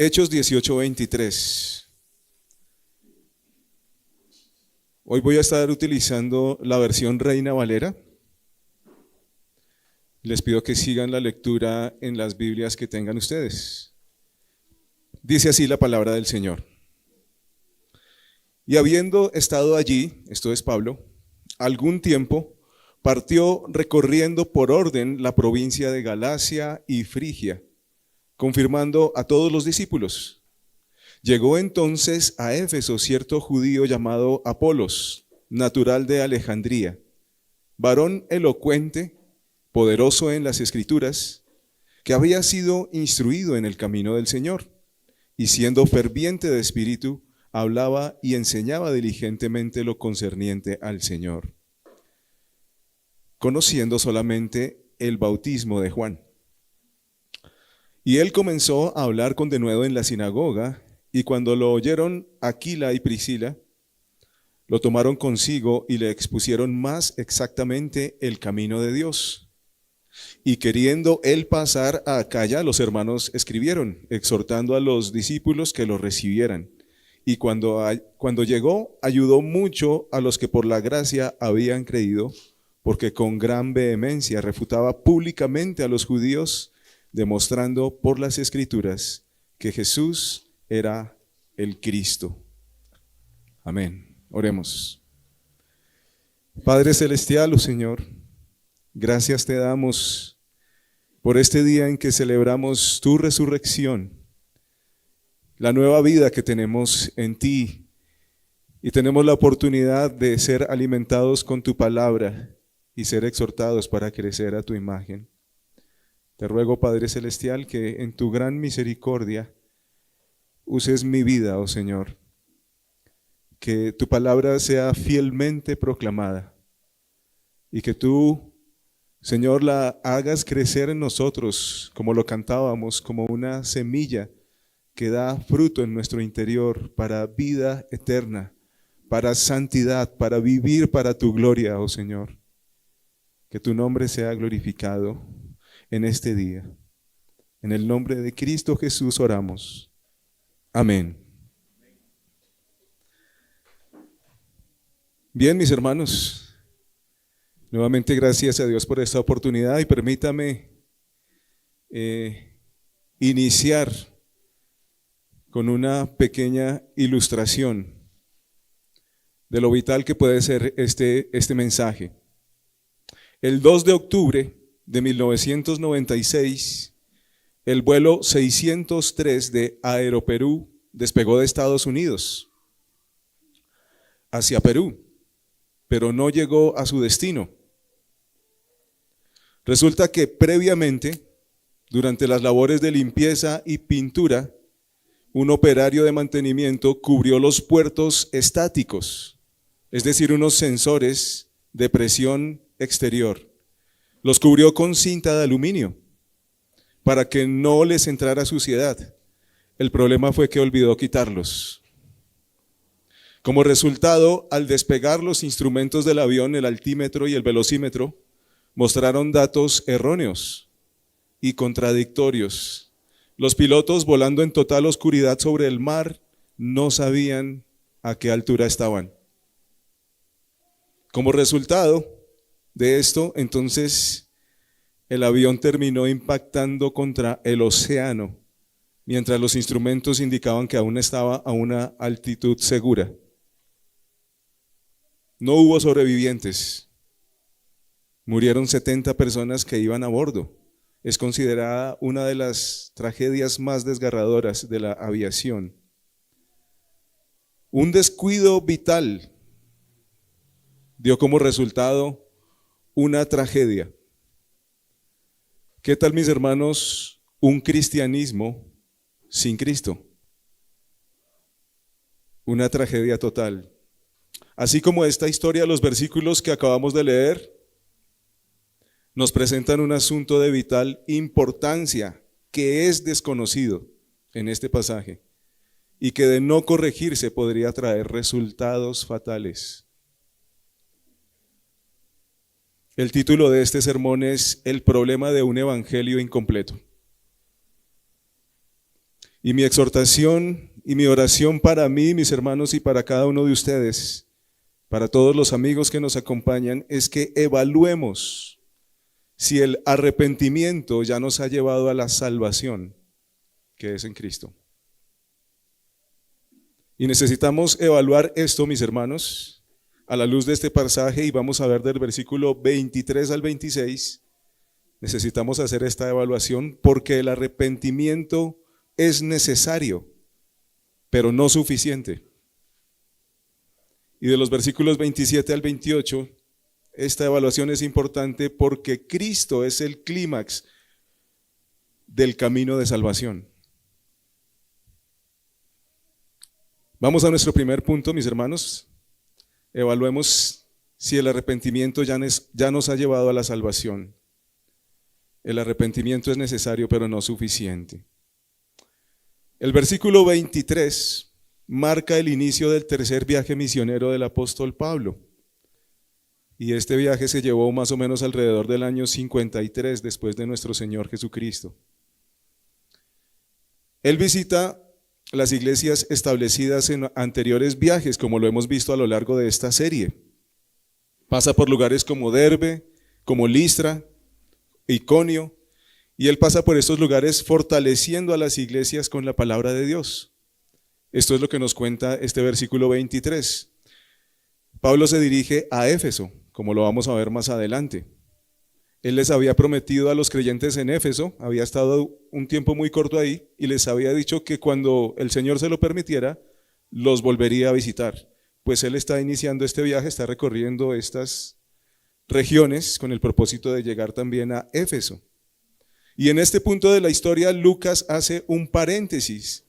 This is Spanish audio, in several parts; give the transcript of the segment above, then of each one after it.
Hechos 18:23. Hoy voy a estar utilizando la versión Reina Valera. Les pido que sigan la lectura en las Biblias que tengan ustedes. Dice así la palabra del Señor. Y habiendo estado allí, esto es Pablo, algún tiempo, partió recorriendo por orden la provincia de Galacia y Frigia, confirmando a todos los discípulos. Llegó entonces a Éfeso cierto judío llamado Apolos, natural de Alejandría, varón elocuente, poderoso en las Escrituras, que había sido instruido en el camino del Señor, y siendo ferviente de espíritu, hablaba y enseñaba diligentemente lo concerniente al Señor, conociendo solamente el bautismo de Juan. Y él comenzó a hablar con denuedo en la sinagoga, y cuando lo oyeron Aquila y Priscila, lo tomaron consigo y le expusieron más exactamente el camino de Dios. Y queriendo él pasar a Acaya, los hermanos escribieron, exhortando a los discípulos que lo recibieran. Y cuando llegó, ayudó mucho a los que por la gracia habían creído, porque con gran vehemencia refutaba públicamente a los judíos, demostrando por las Escrituras que Jesús era el Cristo. Amén. Oremos. Padre celestial, oh Señor, gracias te damos por este día en que celebramos tu resurrección, la nueva vida que tenemos en ti, y tenemos la oportunidad de ser alimentados con tu palabra y ser exhortados para crecer a tu imagen. Te ruego, Padre celestial, que en tu gran misericordia uses mi vida, oh Señor, que tu palabra sea fielmente proclamada y que tú, Señor, la hagas crecer en nosotros, como lo cantábamos, como una semilla que da fruto en nuestro interior para vida eterna, para santidad, para vivir para tu gloria, oh Señor. Que tu nombre sea glorificado en este día. En el nombre de Cristo Jesús oramos. Amén. Bien, mis hermanos, nuevamente gracias a Dios por esta oportunidad y permítame iniciar con una pequeña ilustración de lo vital que puede ser este mensaje. El 2 de octubre de 1996, el vuelo 603 de Aeroperú despegó de Estados Unidos hacia Perú, pero no llegó a su destino. Resulta que previamente, durante las labores de limpieza y pintura, un operario de mantenimiento cubrió los puertos estáticos, es decir, unos sensores de presión exterior. Los cubrió con cinta de aluminio para que no les entrara suciedad. El problema fue que olvidó quitarlos. Como resultado, al despegar los instrumentos del avión, el altímetro y el velocímetro mostraron datos erróneos y contradictorios. Los pilotos, volando en total oscuridad sobre el mar, no sabían a qué altura estaban. Como resultado de esto, entonces, el avión terminó impactando contra el océano, mientras los instrumentos indicaban que aún estaba a una altitud segura. No hubo sobrevivientes. Murieron 70 personas que iban a bordo. Es considerada una de las tragedias más desgarradoras de la aviación. Un descuido vital dio como resultado una tragedia. ¿Qué tal, mis hermanos, un cristianismo sin Cristo? Una tragedia total. Así como esta historia, los versículos que acabamos de leer nos presentan un asunto de vital importancia que es desconocido en este pasaje y que de no corregirse podría traer resultados fatales. El título de este sermón es El problema de un evangelio incompleto. Y mi exhortación y mi oración para mí, mis hermanos, y para cada uno de ustedes, para todos los amigos que nos acompañan, es que evaluemos si el arrepentimiento ya nos ha llevado a la salvación que es en Cristo. Y necesitamos evaluar esto, mis hermanos, a la luz de este pasaje, y vamos a ver del versículo 23 al 26. Necesitamos hacer esta evaluación porque el arrepentimiento es necesario, pero no suficiente. Y de los versículos 27 al 28, esta evaluación es importante porque Cristo es el clímax del camino de salvación. Vamos a nuestro primer punto, mis hermanos. Evaluemos si el arrepentimiento ya nos ha llevado a la salvación. El arrepentimiento es necesario, pero no suficiente. El versículo 23 marca el inicio del tercer viaje misionero del apóstol Pablo. Y este viaje se llevó más o menos alrededor del año 53 después de nuestro Señor Jesucristo. Él visita las iglesias establecidas en anteriores viajes, como lo hemos visto a lo largo de esta serie. Pasa por lugares como Derbe, como Listra, Iconio, y él pasa por estos lugares fortaleciendo a las iglesias con la palabra de Dios. Esto es lo que nos cuenta este versículo 23. Pablo se dirige a Éfeso, como lo vamos a ver más adelante. Él les había prometido a los creyentes en Éfeso, había estado un tiempo muy corto ahí, y les había dicho que cuando el Señor se lo permitiera, los volvería a visitar. Pues él está iniciando este viaje, está recorriendo estas regiones con el propósito de llegar también a Éfeso. Y en este punto de la historia, Lucas hace un paréntesis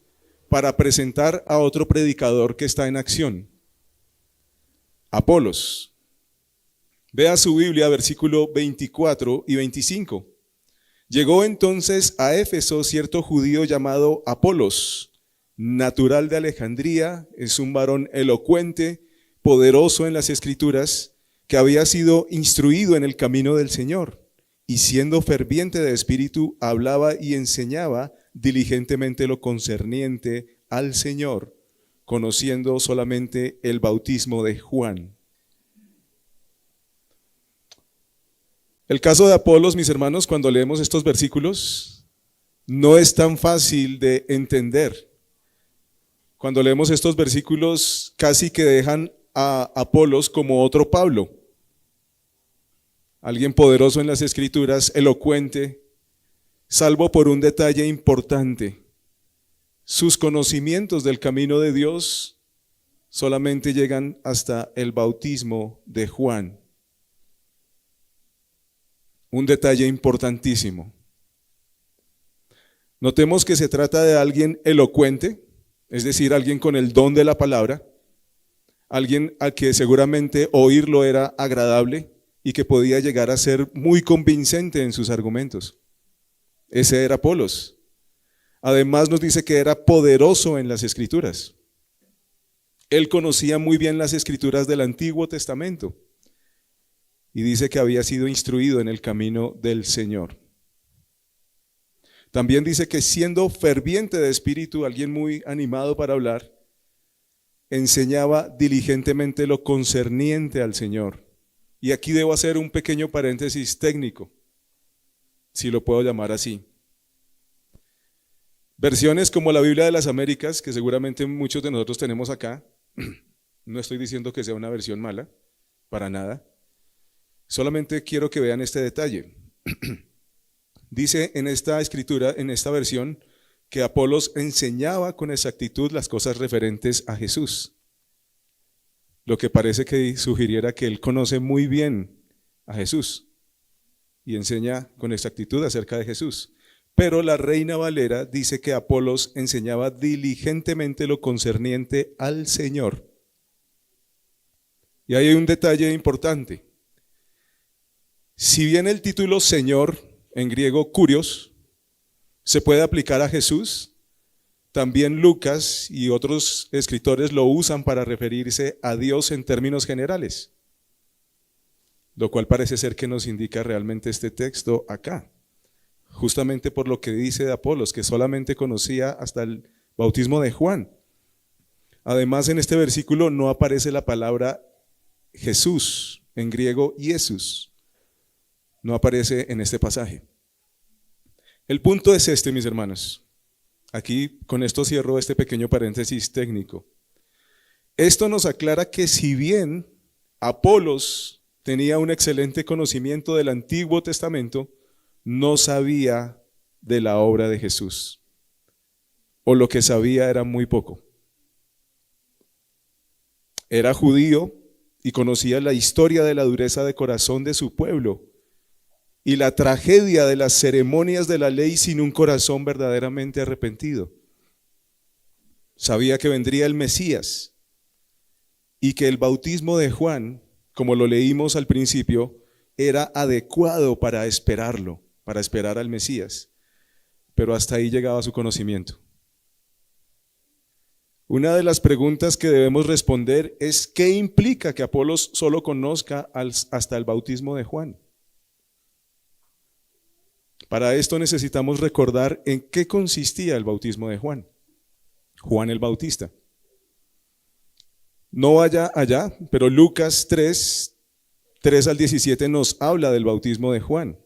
para presentar a otro predicador que está en acción, Apolos. Vea su Biblia, versículo 24 y 25. Llegó entonces a Éfeso cierto judío llamado Apolos, natural de Alejandría, es un varón elocuente, poderoso en las Escrituras, que había sido instruido en el camino del Señor, y siendo ferviente de espíritu, hablaba y enseñaba diligentemente lo concerniente al Señor, conociendo solamente el bautismo de Juan. El caso de Apolos, mis hermanos, cuando leemos estos versículos, no es tan fácil de entender. Cuando leemos estos versículos, casi que dejan a Apolos como otro Pablo. Alguien poderoso en las Escrituras, elocuente, salvo por un detalle importante. Sus conocimientos del camino de Dios solamente llegan hasta el bautismo de Juan. Un detalle importantísimo. Notemos que se trata de alguien elocuente, es decir, alguien con el don de la palabra, alguien a que seguramente oírlo era agradable y que podía llegar a ser muy convincente en sus argumentos. Ese era Apolos. Además nos dice que era poderoso en las Escrituras. Él conocía muy bien las Escrituras del Antiguo Testamento. Y dice que había sido instruido en el camino del Señor. También dice que siendo ferviente de espíritu, alguien muy animado para hablar, enseñaba diligentemente lo concerniente al Señor. Y aquí debo hacer un pequeño paréntesis técnico, si lo puedo llamar así. Versiones como la Biblia de las Américas, que seguramente muchos de nosotros tenemos acá, no estoy diciendo que sea una versión mala, para nada. Solamente quiero que vean este detalle. Dice en esta escritura, en esta versión, que Apolos enseñaba con exactitud las cosas referentes a Jesús. Lo que parece que sugiriera que él conoce muy bien a Jesús y enseña con exactitud acerca de Jesús. Pero la Reina Valera dice que Apolos enseñaba diligentemente lo concerniente al Señor. Y ahí hay un detalle importante. Si bien el título Señor, en griego kurios, se puede aplicar a Jesús, también Lucas y otros escritores lo usan para referirse a Dios en términos generales, lo cual parece ser que nos indica realmente este texto acá. justamente por lo que dice de Apolos, que solamente conocía hasta el bautismo de Juan. Además, en este versículo no aparece la palabra Jesús, en griego Jesús. No aparece en este pasaje. El punto es este, mis hermanos. Aquí con esto cierro este pequeño paréntesis técnico. Esto nos aclara que si bien Apolos tenía un excelente conocimiento del Antiguo Testamento, no sabía de la obra de Jesús, o lo que sabía era muy poco. Era judío y conocía la historia de la dureza de corazón de su pueblo y la tragedia de las ceremonias de la ley sin un corazón verdaderamente arrepentido. Sabía que vendría el Mesías y que el bautismo de Juan, como lo leímos al principio, era adecuado para esperarlo, para esperar al Mesías, pero hasta ahí llegaba su conocimiento. Una de las preguntas que debemos responder es ¿qué implica que Apolos solo conozca hasta el bautismo de Juan? Para esto necesitamos recordar en qué consistía el bautismo de Juan, Juan el Bautista. No vaya allá, pero Lucas 3 al 17 nos habla del bautismo de Juan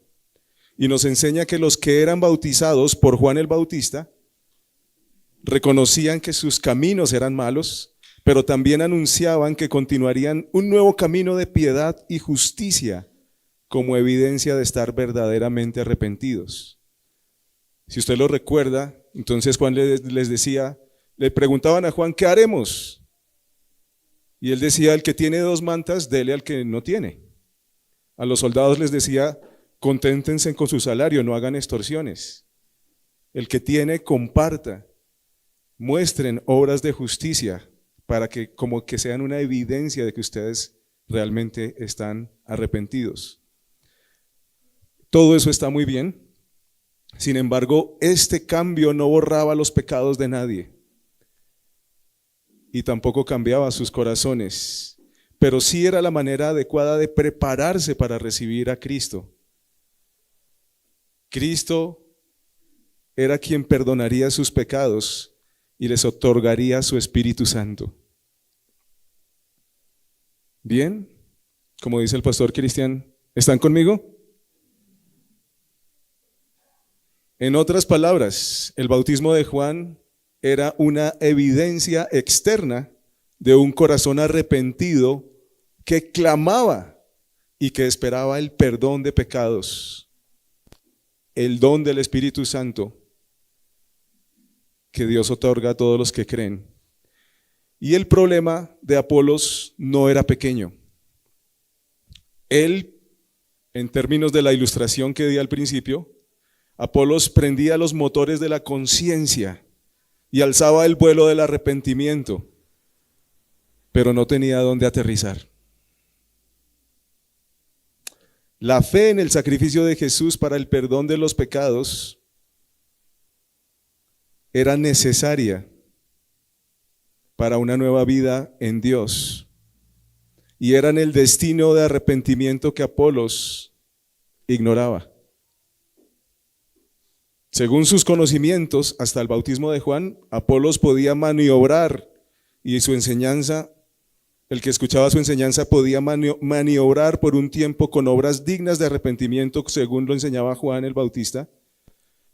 y nos enseña que los que eran bautizados por Juan el Bautista reconocían que sus caminos eran malos, pero también anunciaban que continuarían un nuevo camino de piedad y justicia como evidencia de estar verdaderamente arrepentidos. Si usted lo recuerda, entonces Juan les decía, le preguntaban a Juan, ¿qué haremos? Y él decía, el que tiene 2 mantas, dele al que no tiene. A los soldados les decía, conténtense con su salario, no hagan extorsiones. El que tiene, comparta. Muestren obras de justicia para que como que sean una evidencia de que ustedes realmente están arrepentidos. Todo eso está muy bien. Sin embargo, este cambio no borraba los pecados de nadie y tampoco cambiaba sus corazones, pero sí era la manera adecuada de prepararse para recibir a Cristo. Cristo era quien perdonaría sus pecados y les otorgaría su Espíritu Santo. Bien, como dice el pastor Cristian, ¿están conmigo? En otras palabras, el bautismo de Juan era una evidencia externa de un corazón arrepentido que clamaba y que esperaba el perdón de pecados, el don del Espíritu Santo que Dios otorga a todos los que creen. Y el problema de Apolos no era pequeño. Él, en términos de la ilustración que di al principio, Apolos prendía los motores de la conciencia y alzaba el vuelo del arrepentimiento, pero no tenía dónde aterrizar. La fe en el sacrificio de Jesús para el perdón de los pecados era necesaria para una nueva vida en Dios y eran el destino de arrepentimiento que Apolos ignoraba. Según sus conocimientos, hasta el bautismo de Juan, Apolos podía maniobrar y su enseñanza, el que escuchaba su enseñanza podía maniobrar por un tiempo con obras dignas de arrepentimiento, según lo enseñaba Juan el Bautista,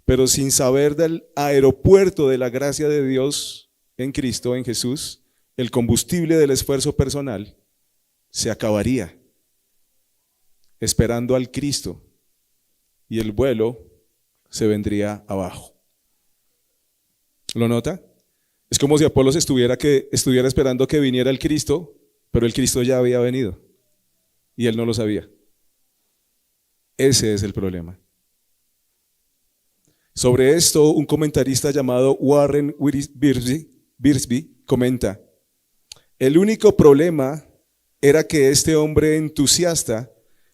pero sin saber del aeropuerto de la gracia de Dios en Cristo, en Jesús, el combustible del esfuerzo personal se acabaría, esperando al Cristo, y el vuelo se vendría abajo. ¿Lo nota? Es como si Apolos estuviera esperando que viniera el Cristo, pero el Cristo ya había venido y él no lo sabía. Ese es el problema. Sobre esto, un comentarista llamado Warren Wiersbe comenta: el único problema era que este hombre entusiasta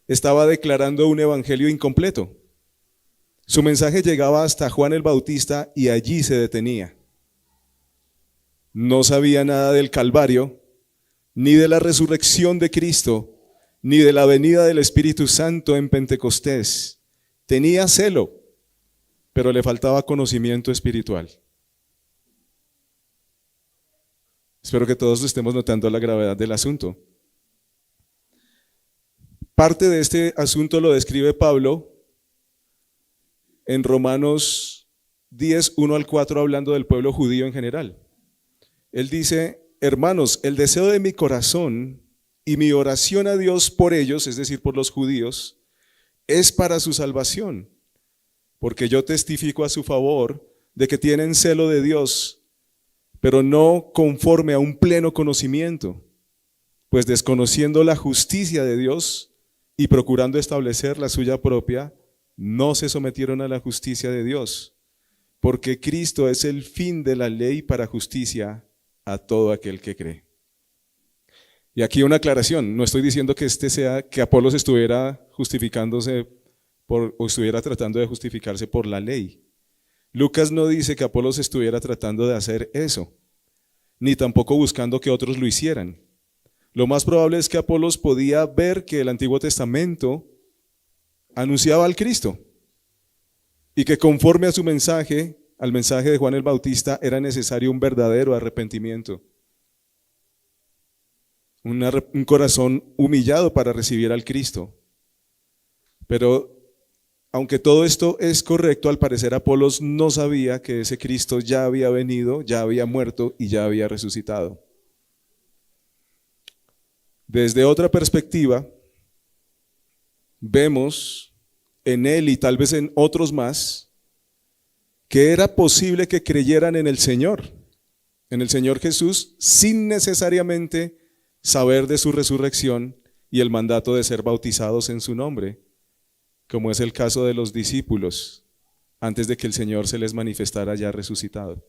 estaba declarando un evangelio incompleto. Su mensaje llegaba hasta Juan el Bautista y allí se detenía. No sabía nada del Calvario, ni de la resurrección de Cristo, ni de la venida del Espíritu Santo en Pentecostés. Tenía celo, pero le faltaba conocimiento espiritual. Espero que todos estemos notando la gravedad del asunto. Parte de este asunto lo describe Pablo en Romanos 10, 1 al 4, hablando del pueblo judío en general. Él dice: hermanos, el deseo de mi corazón y mi oración a Dios por ellos, es decir, por los judíos, es para su salvación, porque yo testifico a su favor de que tienen celo de Dios, pero no conforme a un pleno conocimiento, pues desconociendo la justicia de Dios y procurando establecer la suya propia, no se sometieron a la justicia de Dios, porque Cristo es el fin de la ley para justicia a todo aquel que cree. Y aquí una aclaración: no estoy diciendo que Apolos estuviera justificándose o estuviera tratando de justificarse por la ley. Lucas no dice que Apolos estuviera tratando de hacer eso, ni tampoco buscando que otros lo hicieran. Lo más probable es que Apolos podía ver que el Antiguo Testamento anunciaba al Cristo y que conforme a su mensaje, al mensaje de Juan el Bautista, era necesario un verdadero arrepentimiento, un corazón humillado para recibir al Cristo. Pero aunque todo esto es correcto, al parecer Apolos no sabía que ese Cristo ya había venido, ya había muerto y ya había resucitado. Desde otra perspectiva, vemos en él y tal vez en otros más que era posible que creyeran en el Señor Jesús, sin necesariamente saber de su resurrección y el mandato de ser bautizados en su nombre, como es el caso de los discípulos antes de que el Señor se les manifestara ya resucitado.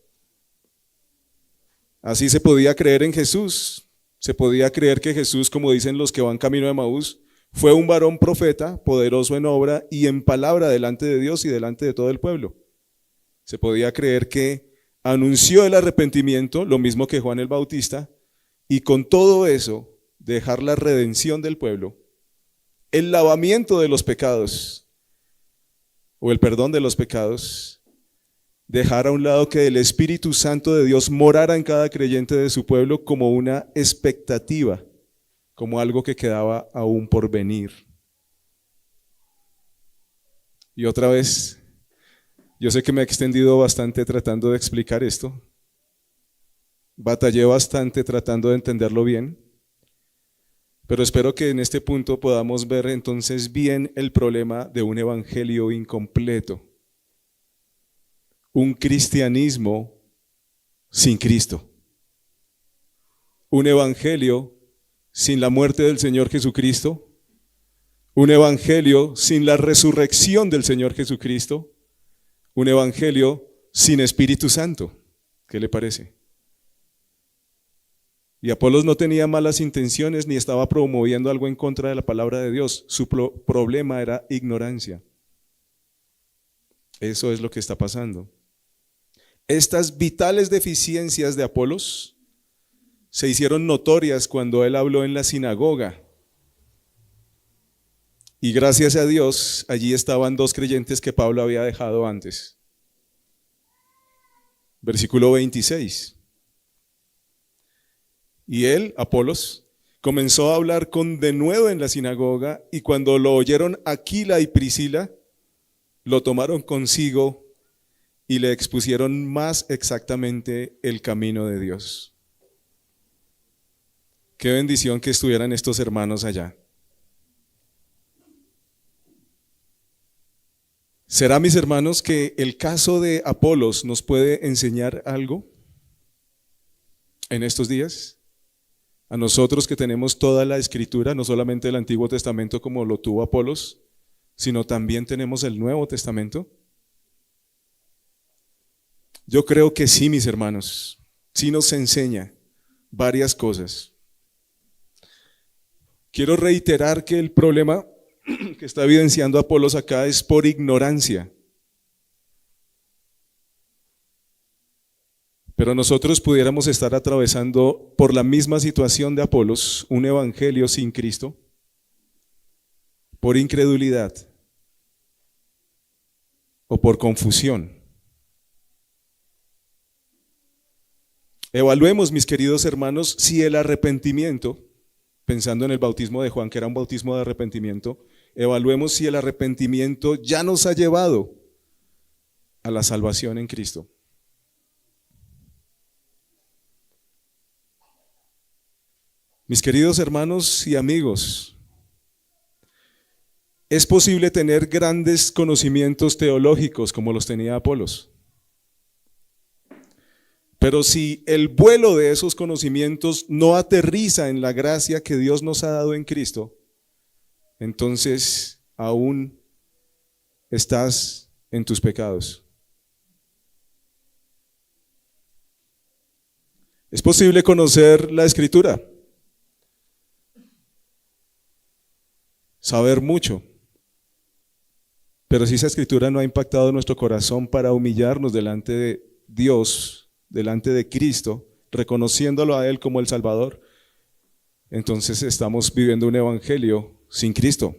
Así se podía creer en Jesús, se podía creer que Jesús, como dicen los que van camino de Emaús, fue un varón profeta, poderoso en obra y en palabra delante de Dios y delante de todo el pueblo. Se podía creer que anunció el arrepentimiento, lo mismo que Juan el Bautista, y con todo eso dejar la redención del pueblo, el lavamiento de los pecados o el perdón de los pecados, dejar a un lado que el Espíritu Santo de Dios morara en cada creyente de su pueblo como una expectativa, como algo que quedaba aún por venir. Y otra vez, yo sé que me he extendido bastante tratando de explicar esto, batallé bastante tratando de entenderlo bien, pero espero que en este punto podamos ver entonces bien el problema de un evangelio incompleto, un cristianismo sin Cristo, un evangelio sin la muerte del Señor Jesucristo, un evangelio sin la resurrección del Señor Jesucristo, un evangelio sin Espíritu Santo. ¿Qué le parece? Y Apolos no tenía malas intenciones ni estaba promoviendo algo en contra de la palabra de Dios. Su problema era ignorancia. Eso es lo que está pasando. Estas vitales deficiencias de Apolos se hicieron notorias cuando él habló en la sinagoga. Y gracias a Dios, allí estaban dos creyentes que Pablo había dejado antes. Versículo 26. Y él, Apolos, comenzó a hablar con denuedo en la sinagoga, y cuando lo oyeron Aquila y Priscila, lo tomaron consigo y le expusieron más exactamente el camino de Dios. Qué bendición que estuvieran estos hermanos allá. ¿Será, mis hermanos, que el caso de Apolos nos puede enseñar algo en estos días? A nosotros que tenemos toda la Escritura, no solamente el Antiguo Testamento como lo tuvo Apolos, sino también tenemos el Nuevo Testamento. Yo creo que sí, mis hermanos, sí nos enseña varias cosas. Quiero reiterar que el problema que está evidenciando Apolos acá es por ignorancia. Pero nosotros pudiéramos estar atravesando por la misma situación de Apolos, un evangelio sin Cristo, por incredulidad. o por confusión. Evaluemos, mis queridos hermanos, si el arrepentimiento, pensando en el bautismo de Juan, que era un bautismo de arrepentimiento, evaluemos si el arrepentimiento ya nos ha llevado a la salvación en Cristo. Mis queridos hermanos y amigos, es posible tener grandes conocimientos teológicos como los tenía Apolos. Pero si el vuelo de esos conocimientos no aterriza en la gracia que Dios nos ha dado en Cristo, entonces aún estás en tus pecados. Es posible conocer la Escritura, saber mucho, pero si esa Escritura no ha impactado nuestro corazón para humillarnos delante de Dios, delante de Cristo, reconociéndolo a Él como el Salvador, entonces estamos viviendo un evangelio sin Cristo.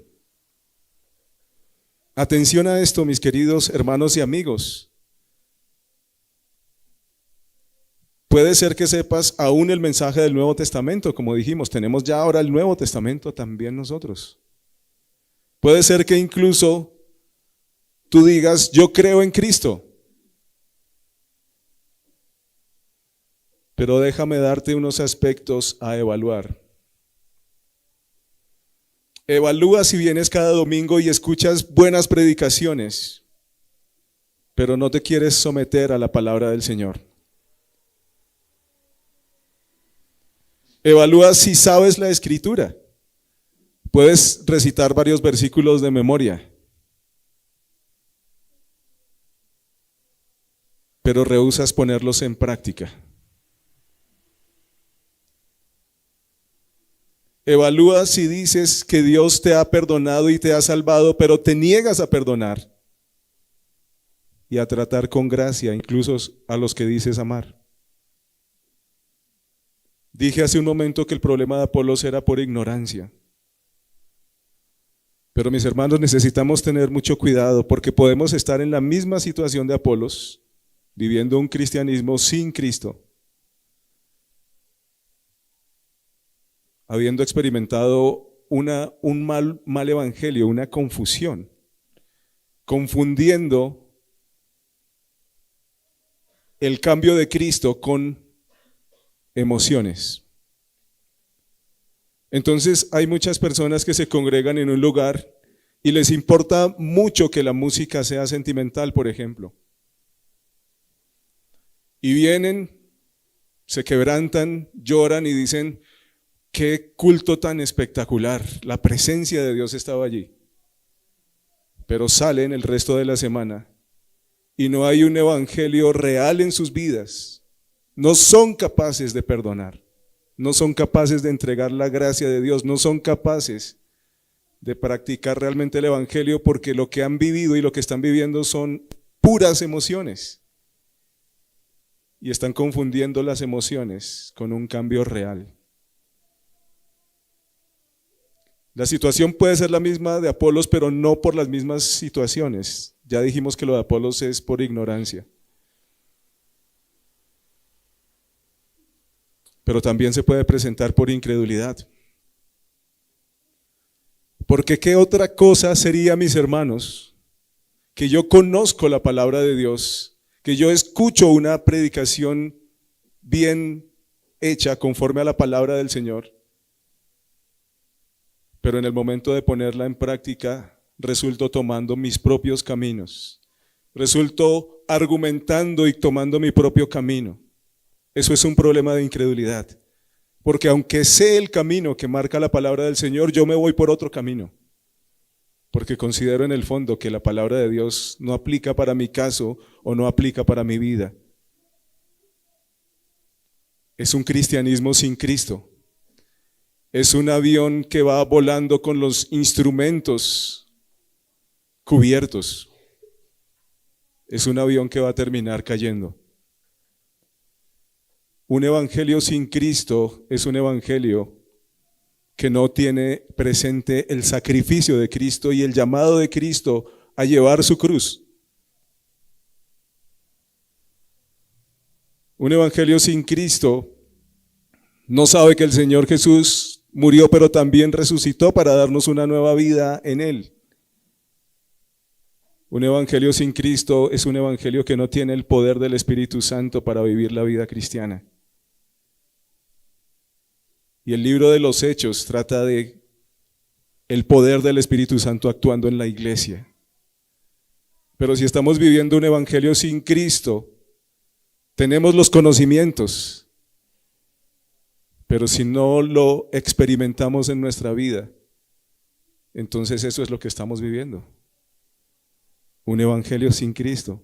Atención a esto, mis queridos hermanos y amigos. Puede ser que sepas aún el mensaje del Nuevo Testamento, como dijimos, tenemos ya ahora el Nuevo Testamento también nosotros. Puede ser que incluso tú digas, yo creo en Cristo. Pero déjame darte unos aspectos a evaluar. Evalúa si vienes cada domingo y escuchas buenas predicaciones, pero no te quieres someter a la palabra del Señor. Evalúa si sabes la Escritura. Puedes recitar varios versículos de memoria, pero rehúsas ponerlos en práctica. Evalúa si dices que Dios te ha perdonado y te ha salvado, pero te niegas a perdonar y a tratar con gracia incluso a los que dices amar. Dije hace un momento que el problema de Apolos era por ignorancia. Pero mis hermanos, necesitamos tener mucho cuidado porque podemos estar en la misma situación de Apolos, viviendo un cristianismo sin Cristo, habiendo experimentado un mal evangelio, una confusión, confundiendo el cambio de Cristo con emociones. Entonces hay muchas personas que se congregan en un lugar y les importa mucho que la música sea sentimental, por ejemplo. Y vienen, se quebrantan, lloran y dicen, qué culto tan espectacular, la presencia de Dios estaba allí. Pero salen el resto de la semana y no hay un evangelio real en sus vidas. No son capaces de perdonar, no son capaces de entregar la gracia de Dios, no son capaces de practicar realmente el evangelio porque lo que han vivido y lo que están viviendo son puras emociones. Y están confundiendo las emociones con un cambio real. La situación puede ser la misma de Apolos, pero no por las mismas situaciones. Ya dijimos que lo de Apolos es por ignorancia. Pero también se puede presentar por incredulidad. Porque ¿qué otra cosa sería, mis hermanos, que yo conozco la palabra de Dios, que yo escucho una predicación bien hecha conforme a la palabra del Señor, pero en el momento de ponerla en práctica resulto tomando mis propios caminos, resulto argumentando y tomando mi propio camino? Eso es un problema de incredulidad, porque aunque sé el camino que marca la palabra del Señor, yo me voy por otro camino, porque considero en el fondo que la palabra de Dios no aplica para mi caso o no aplica para mi vida. Es un cristianismo sin Cristo. Es un avión que va volando con los instrumentos cubiertos. Es un avión que va a terminar cayendo. Un evangelio sin Cristo es un evangelio que no tiene presente el sacrificio de Cristo y el llamado de Cristo a llevar su cruz. Un evangelio sin Cristo no sabe que el Señor Jesús murió, pero también resucitó para darnos una nueva vida en Él. Un evangelio sin Cristo es un evangelio que no tiene el poder del Espíritu Santo para vivir la vida cristiana. Y el libro de los Hechos trata de el poder del Espíritu Santo actuando en la iglesia. Pero si estamos viviendo un evangelio sin Cristo, tenemos los conocimientos, pero si no lo experimentamos en nuestra vida, entonces eso es lo que estamos viviendo. Un evangelio sin Cristo.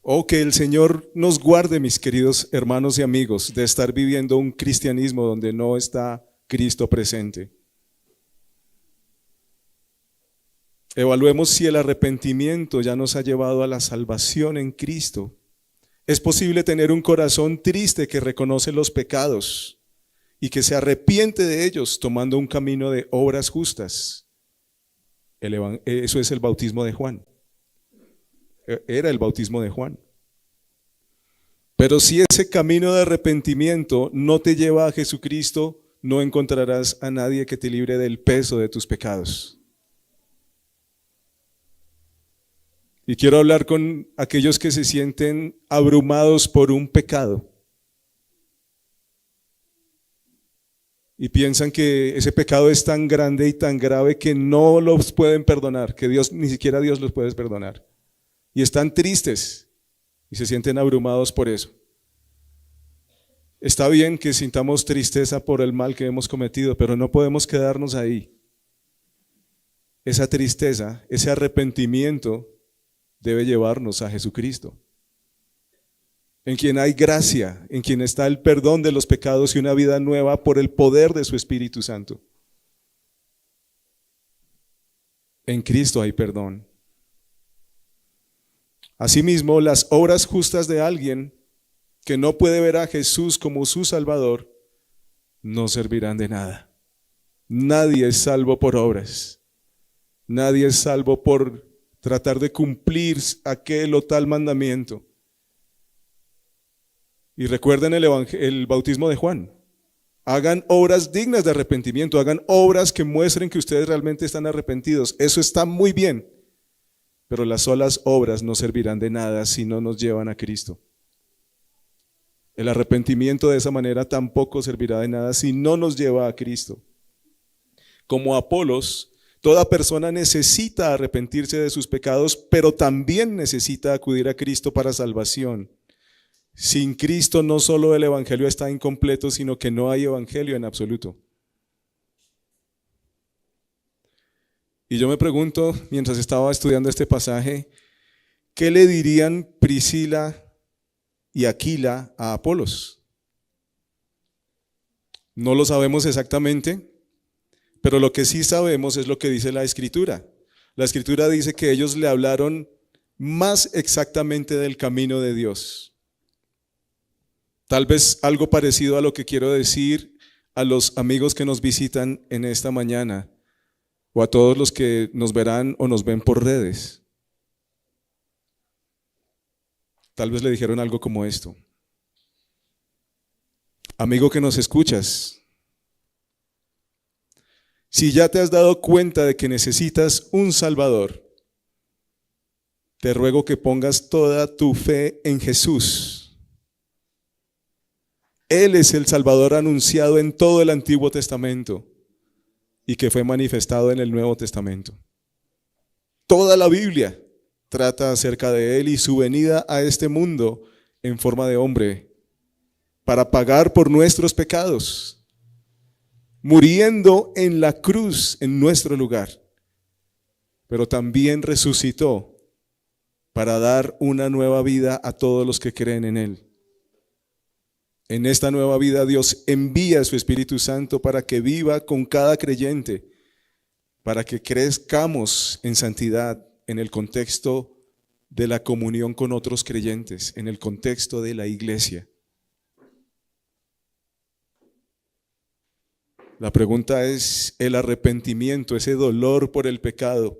Oh, que el Señor nos guarde, mis queridos hermanos y amigos, de estar viviendo un cristianismo donde no está Cristo presente. Evaluemos si el arrepentimiento ya nos ha llevado a la salvación en Cristo. Es posible tener un corazón triste que reconoce los pecados y que se arrepiente de ellos tomando un camino de obras justas. Eso es el bautismo de Juan. Era el bautismo de Juan. Pero si ese camino de arrepentimiento no te lleva a Jesucristo, no encontrarás a nadie que te libre del peso de tus pecados. Y quiero hablar con aquellos que se sienten abrumados por un pecado y piensan que ese pecado es tan grande y tan grave que no los pueden perdonar, que Dios, ni siquiera Dios los puede perdonar. Y están tristes y se sienten abrumados por eso. Está bien que sintamos tristeza por el mal que hemos cometido, pero no podemos quedarnos ahí. Esa tristeza, ese arrepentimiento debe llevarnos a Jesucristo, en quien hay gracia, en quien está el perdón de los pecados y una vida nueva por el poder de su Espíritu Santo. En Cristo hay perdón. Asimismo, las obras justas de alguien que no puede ver a Jesús como su Salvador no servirán de nada. Nadie es salvo por obras. Nadie es salvo por tratar de cumplir aquel o tal mandamiento. Y recuerden el bautismo de Juan. Hagan obras dignas de arrepentimiento, hagan obras que muestren que ustedes realmente están arrepentidos. Eso está muy bien, pero las solas obras no servirán de nada si no nos llevan a Cristo. El arrepentimiento de esa manera tampoco servirá de nada si no nos lleva a Cristo. Como Apolos, toda persona necesita arrepentirse de sus pecados, pero también necesita acudir a Cristo para salvación. Sin Cristo no solo el evangelio está incompleto, sino que no hay evangelio en absoluto. Y yo me pregunto, mientras estaba estudiando este pasaje, ¿qué le dirían Priscila y Aquila a Apolos? No lo sabemos exactamente, pero lo que sí sabemos es lo que dice la Escritura. La Escritura dice que ellos le hablaron más exactamente del camino de Dios. Tal vez algo parecido a lo que quiero decir a los amigos que nos visitan en esta mañana, o a todos los que nos verán o nos ven por redes. Tal vez le dijeron algo como esto: amigo que nos escuchas, si ya te has dado cuenta de que necesitas un Salvador, te ruego que pongas toda tu fe en Jesús. Él es el Salvador anunciado en todo el Antiguo Testamento y que fue manifestado en el Nuevo Testamento. Toda la Biblia trata acerca de Él y su venida a este mundo en forma de hombre para pagar por nuestros pecados, muriendo en la cruz en nuestro lugar, pero también resucitó para dar una nueva vida a todos los que creen en Él. En esta nueva vida Dios envía a su Espíritu Santo para que viva con cada creyente, para que crezcamos en santidad en el contexto de la comunión con otros creyentes, en el contexto de la iglesia. La pregunta es el arrepentimiento, ese dolor por el pecado,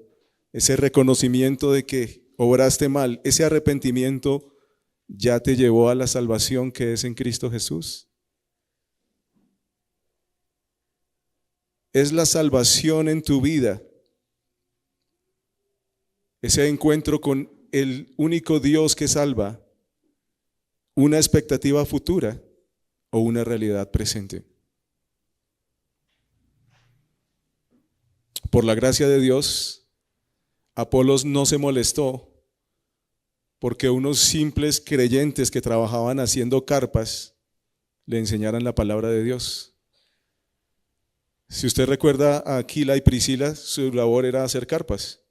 ese reconocimiento de que obraste mal, ese arrepentimiento ya te llevó a la salvación que es en Cristo Jesús. Es la salvación en tu vida, ese encuentro con el único Dios que salva, una expectativa futura o una realidad presente. Por la gracia de Dios, Apolos no se molestó porque unos simples creyentes que trabajaban haciendo carpas le enseñaran la palabra de Dios. Si usted recuerda a Aquila y Priscila, su labor era hacer carpas.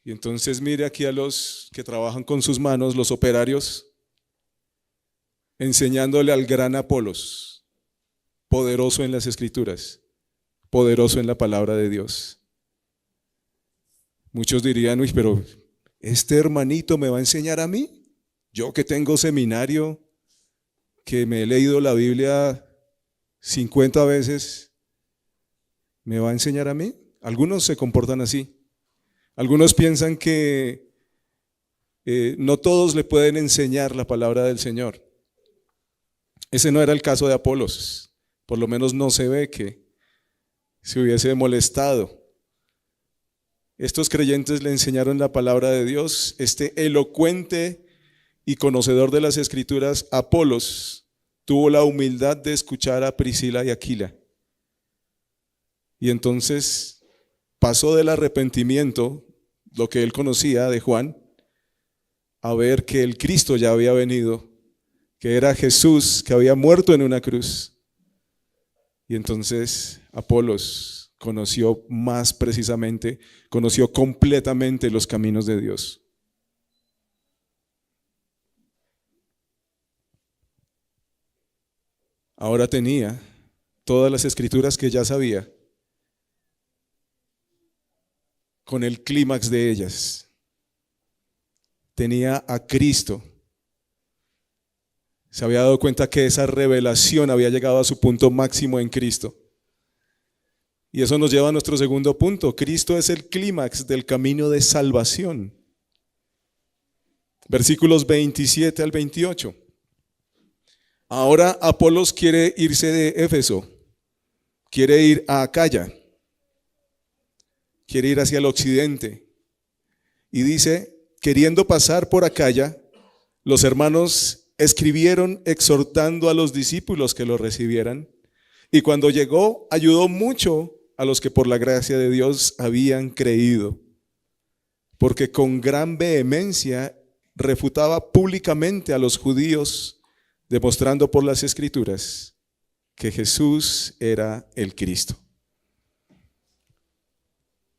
Y entonces mire aquí a los que trabajan con sus manos, los operarios, enseñándole al gran Apolos, poderoso en las Escrituras, poderoso en la palabra de Dios. Muchos dirían, uy, pero este hermanito me va a enseñar a mí, yo que tengo seminario, que me he leído la Biblia 50 veces, ¿me va a enseñar a mí? Algunos se comportan así. Algunos piensan que no todos le pueden enseñar la palabra del Señor. Ese no era el caso de Apolos, por lo menos no se ve que se hubiese molestado. Estos creyentes le enseñaron la palabra de Dios. Este elocuente y conocedor de las Escrituras, Apolos, tuvo la humildad de escuchar a Priscila y Aquila. Y entonces pasó del arrepentimiento, lo que él conocía de Juan, a ver que el Cristo ya había venido, que era Jesús, que había muerto en una cruz. Y entonces Apolos conoció más precisamente, conoció completamente los caminos de Dios. Ahora tenía todas las Escrituras que ya sabía, con el clímax de ellas. Tenía a Cristo. Se había dado cuenta que esa revelación había llegado a su punto máximo en Cristo. Y eso nos lleva a nuestro segundo punto. Cristo es el clímax del camino de salvación. Versículos 27 al 28. Ahora Apolos quiere irse de Éfeso, quiere ir a Acaya, quiere ir hacia el occidente. Y dice, queriendo pasar por Acaya, los hermanos escribieron exhortando a los discípulos que lo recibieran. Y cuando llegó, ayudó mucho a los que por la gracia de Dios habían creído, porque con gran vehemencia refutaba públicamente a los judíos, demostrando por las Escrituras que Jesús era el Cristo.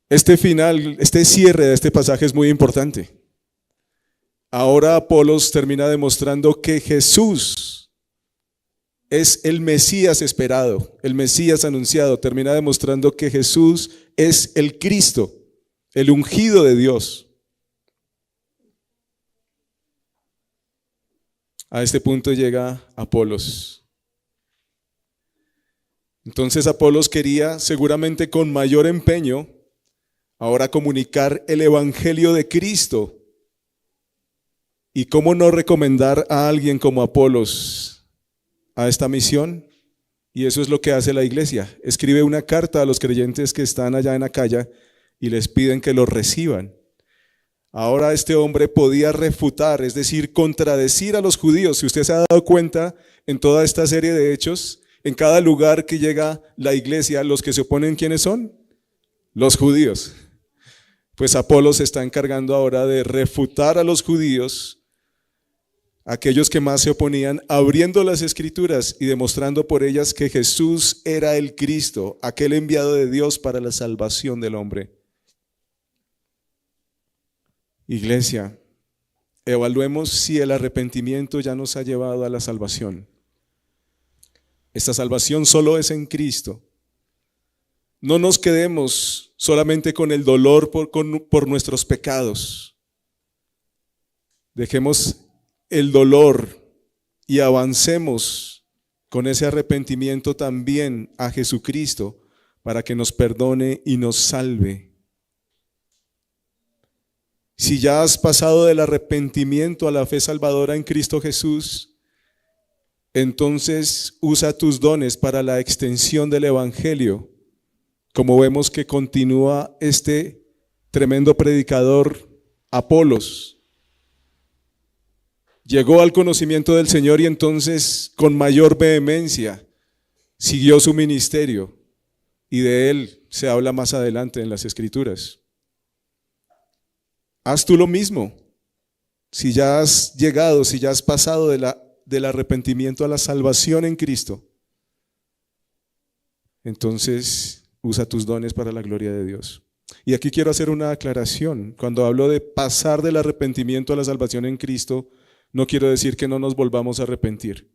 Este final, este cierre de este pasaje es muy importante. Ahora Apolos termina demostrando que Jesús es el Mesías esperado, el Mesías anunciado. Termina demostrando que Jesús es el Cristo, el ungido de Dios. A este punto llega Apolos. Entonces Apolos quería, seguramente con mayor empeño, ahora comunicar el Evangelio de Cristo. ¿Y cómo no recomendar a alguien como Apolos a esta misión? Y eso es lo que hace la iglesia. Escribe una carta a los creyentes que están allá en Acaya y les piden que los reciban. Ahora este hombre podía refutar, es decir, contradecir a los judíos. Si usted se ha dado cuenta en toda esta serie de hechos, en cada lugar que llega la iglesia, los que se oponen, ¿quiénes son? Los judíos. Pues Apolos se está encargando ahora de refutar a los judíos, aquellos que más se oponían, abriendo las Escrituras y demostrando por ellas que Jesús era el Cristo, aquel enviado de Dios para la salvación del hombre. Iglesia, evaluemos si el arrepentimiento ya nos ha llevado a la salvación. Esta salvación solo es en Cristo. No nos quedemos solamente con el dolor por nuestros pecados. Dejemos el dolor y avancemos con ese arrepentimiento también a Jesucristo para que nos perdone y nos salve. Si ya has pasado del arrepentimiento a la fe salvadora en Cristo Jesús, entonces usa tus dones para la extensión del Evangelio, como vemos que continúa este tremendo predicador Apolos. Llegó al conocimiento del Señor y entonces con mayor vehemencia siguió su ministerio, y de él se habla más adelante en las Escrituras. Haz tú lo mismo. Si ya has llegado, si ya has pasado del arrepentimiento a la salvación en Cristo, entonces usa tus dones para la gloria de Dios. Y aquí quiero hacer una aclaración. Cuando hablo de pasar del arrepentimiento a la salvación en Cristo, no quiero decir que no nos volvamos a arrepentir,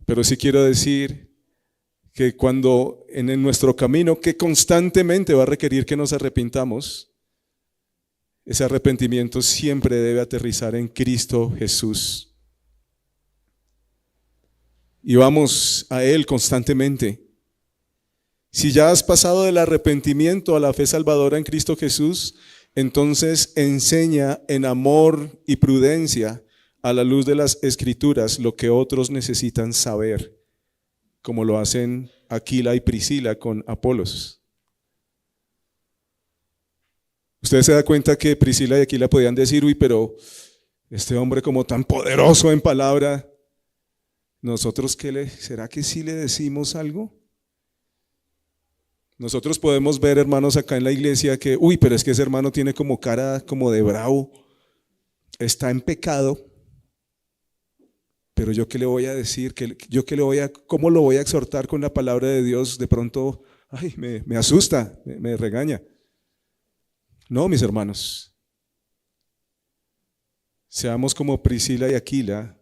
pero sí quiero decir que cuando en nuestro camino, que constantemente va a requerir que nos arrepintamos, ese arrepentimiento siempre debe aterrizar en Cristo Jesús. Y vamos a Él constantemente. Si ya has pasado del arrepentimiento a la fe salvadora en Cristo Jesús, entonces enseña en amor y prudencia a la luz de las Escrituras lo que otros necesitan saber, como lo hacen Aquila y Priscila con Apolos. Usted se da cuenta que Priscila y Aquila podían decir, uy, pero este hombre como tan poderoso en palabra, ¿nosotros será que sí le decimos algo? Nosotros podemos ver hermanos acá en la iglesia que, uy, pero es que ese hermano tiene como cara como de bravo, está en pecado, pero yo qué le voy a decir, ¿cómo lo voy a exhortar con la palabra de Dios? De pronto, ay, me asusta, me regaña. No, mis hermanos, seamos como Priscila y Aquila,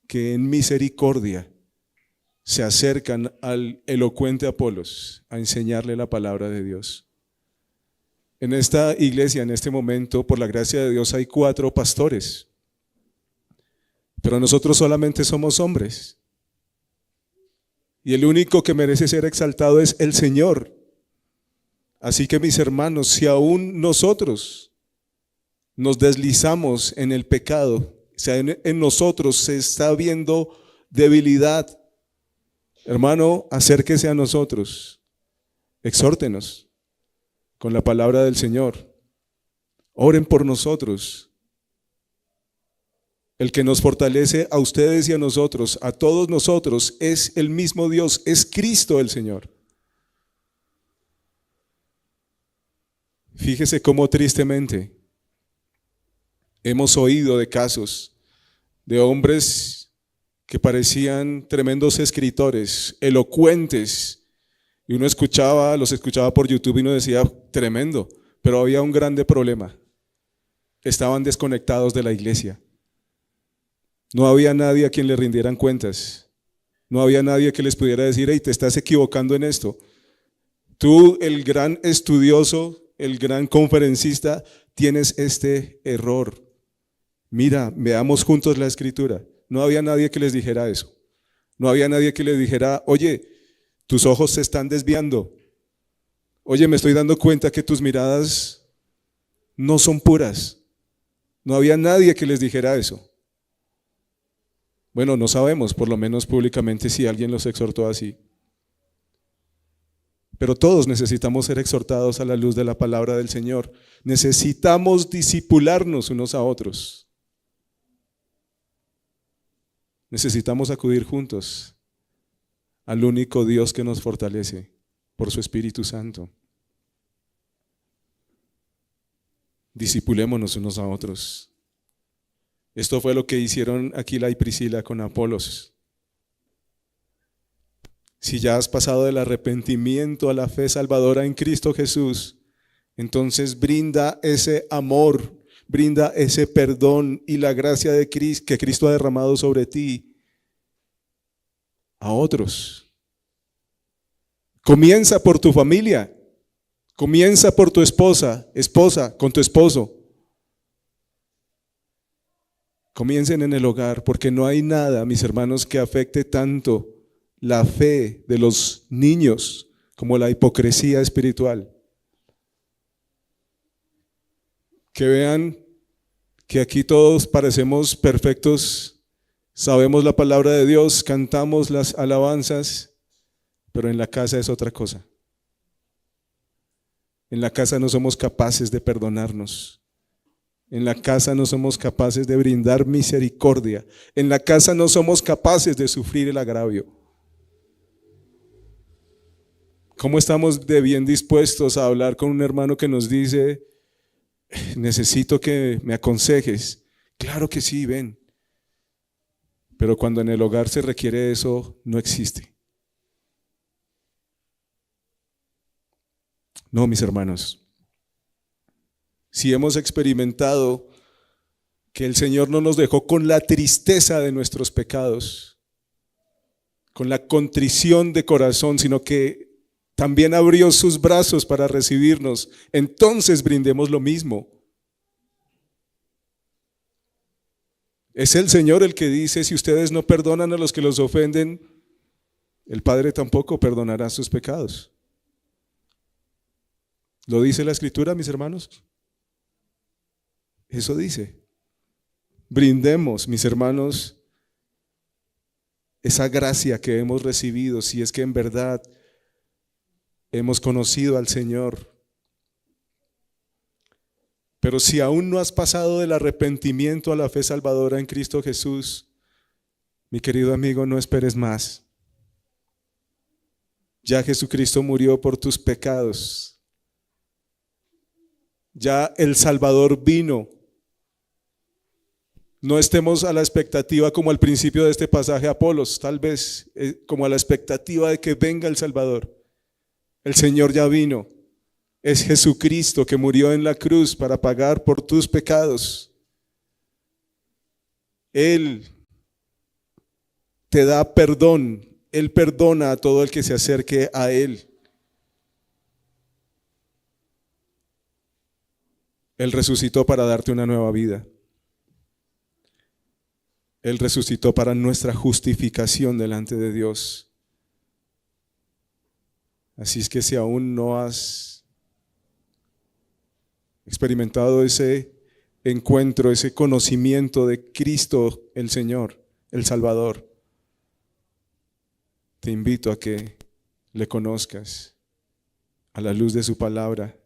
que en misericordia se acercan al elocuente Apolos a enseñarle la palabra de Dios. En esta iglesia, en este momento, por la gracia de Dios, hay 4 pastores, pero nosotros solamente somos hombres. Y el único que merece ser exaltado es el Señor. Así que mis hermanos, si aún nosotros nos deslizamos en el pecado, si en nosotros se está viendo debilidad, hermano, acérquese a nosotros, exhórtenos con la palabra del Señor, oren por nosotros. El que nos fortalece a ustedes y a nosotros, a todos nosotros, es el mismo Dios, es Cristo el Señor. Fíjese cómo tristemente hemos oído de casos de hombres que parecían tremendos escritores, elocuentes, y uno los escuchaba por YouTube y uno decía, tremendo, pero había un grande problema: estaban desconectados de la iglesia. No había nadie a quien le rindieran cuentas, no había nadie que les pudiera decir, hey, te estás equivocando en esto. Tú, el gran estudioso, el gran conferencista, tienes este error. Mira, veamos juntos la Escritura. No había nadie que les dijera eso. No había nadie que les dijera, oye, tus ojos se están desviando. Oye, me estoy dando cuenta que tus miradas no son puras. No había nadie que les dijera eso. Bueno, no sabemos, por lo menos públicamente, si alguien los exhortó así. Pero todos necesitamos ser exhortados a la luz de la palabra del Señor. Necesitamos discipularnos unos a otros. Necesitamos acudir juntos al único Dios que nos fortalece por su Espíritu Santo. Discipulémonos unos a otros. Esto fue lo que hicieron Aquila y Priscila con Apolos. Si ya has pasado del arrepentimiento a la fe salvadora en Cristo Jesús, entonces brinda ese amor, brinda ese perdón y la gracia de Cristo, que Cristo ha derramado sobre ti, a otros. Comienza por tu familia, comienza por tu esposa, con tu esposo. Comiencen en el hogar, porque no hay nada, mis hermanos, que afecte tanto la fe de los niños como la hipocresía espiritual. que vean que aquí todos parecemos perfectos, sabemos la palabra de Dios, cantamos las alabanzas, pero en la casa es otra cosa. En la casa no somos capaces de perdonarnos. En la casa no somos capaces de brindar misericordia. En la casa no somos capaces de sufrir el agravio. ¿Cómo estamos de bien dispuestos a hablar con un hermano que nos dice, necesito que me aconsejes? Claro que sí, ven. Pero cuando en el hogar se requiere eso, no existe. No, mis hermanos. Si hemos experimentado que el Señor no nos dejó con la tristeza de nuestros pecados, con la contrición de corazón, sino que también abrió sus brazos para recibirnos, entonces brindemos lo mismo. Es el Señor el que dice, si ustedes no perdonan a los que los ofenden, el Padre tampoco perdonará sus pecados. ¿Lo dice la Escritura, mis hermanos? Eso dice. Brindemos, mis hermanos, esa gracia que hemos recibido, si es que en verdad hemos conocido al Señor. Pero si aún no has pasado del arrepentimiento a la fe salvadora en Cristo Jesús, mi querido amigo, no esperes más. Ya Jesucristo murió por tus pecados. Ya el Salvador vino. No estemos a la expectativa como al principio de este pasaje Apolos, tal vez como a la expectativa de que venga el Salvador. El Señor ya vino. Es Jesucristo que murió en la cruz para pagar por tus pecados. Él te da perdón. Él perdona a todo el que se acerque a Él. Él resucitó para darte una nueva vida. Él resucitó para nuestra justificación delante de Dios. Así es que si aún no has experimentado ese encuentro, ese conocimiento de Cristo el Señor, el Salvador, te invito a que le conozcas a la luz de su palabra.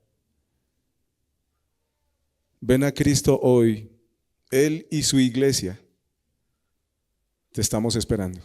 Ven a Cristo hoy, Él y su iglesia. Te estamos esperando.